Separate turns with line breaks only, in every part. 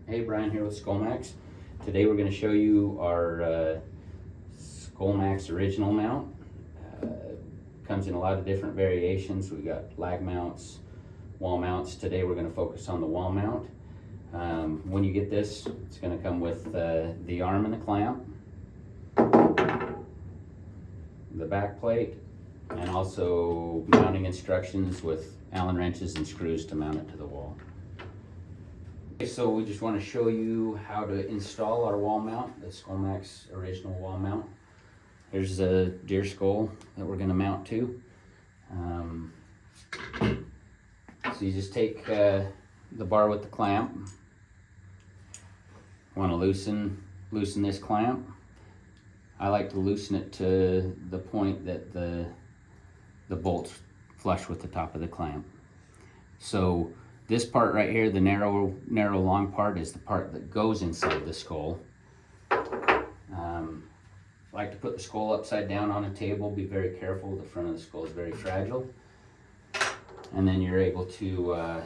Hey, Brian here with SkullMAX. Today we're going to show you our SkullMAX original mount. Comes in a lot of different variations. We got lag mounts, wall mounts. Today we're going to focus on the wall mount. When you get this, it's going to come with the arm and the clamp, the back plate, and also mounting instructions with Allen wrenches and screws to mount it to the wall. So we just want to show you how to install our wall mount, the SkullMAX original wall mount. Here's a deer skull that we're going to mount to. So you just take the bar with the clamp. Want to loosen this clamp. I like to loosen it to the point that the bolt's flush with the top of the clamp. So this part right here, the narrow long part, is the part that goes inside the skull. I like to put the skull upside down on a table. Be very careful. The front of the skull is very fragile. And then you're able to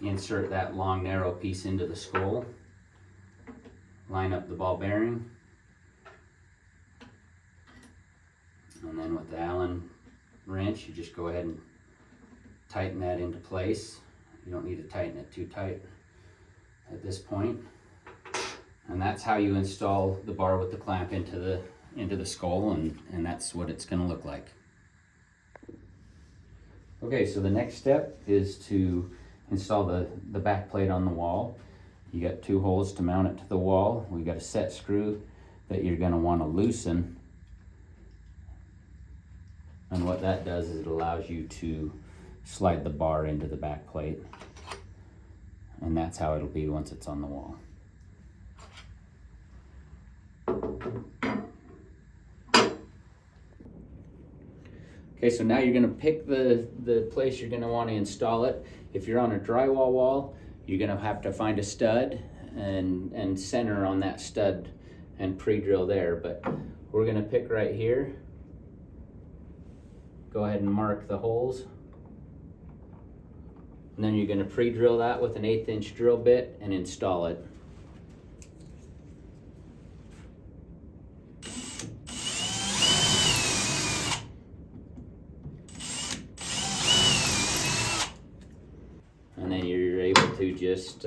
insert that long narrow piece into the skull. Line up the ball bearing. And then with the Allen wrench, you just go ahead and tighten that into place. You don't need to tighten it too tight at this point. And that's how you install the bar with the clamp into the skull, and that's what it's going to look like. Okay, so the next step is to install the back plate on the wall. You got two holes to mount it to the wall. We got a set screw that you're going to want to loosen. And what that does is it allows you to slide the bar into the back plate. And that's how it'll be once it's on the wall. Okay, so now you're going to pick the place you're going to want to install it. If you're on a drywall wall, you're going to have to find a stud and center on that stud and pre-drill there. But we're going to pick right here. Go ahead and mark the holes. And then you're going to pre-drill that with an 1/8 inch drill bit and install it. And then you're able to just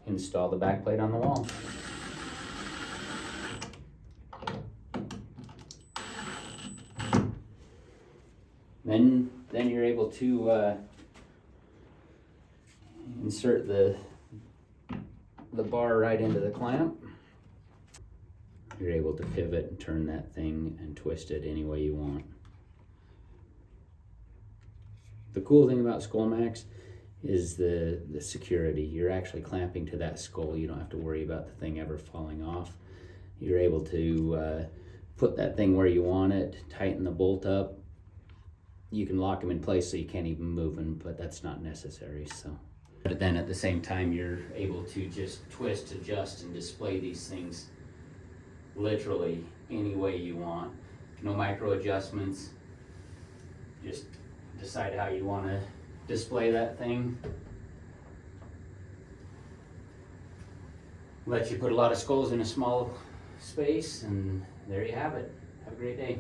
install the back plate on the wall. Then you're able to insert the bar right into the clamp. You're able to pivot and turn that thing and twist it any way you want. The cool thing about SkullMAX is the security. You're actually clamping to that skull. You don't have to worry about the thing ever falling off. You're able to put that thing where you want it, tighten the bolt up. You can lock them in place so you can't even move them, but that's not necessary. So, but then at the same time, you're able to just twist, adjust, and display these things literally any way you want. No micro adjustments. Just decide how you want to display that thing. Let you put a lot of skulls in a small space, and there you have it. Have a great day.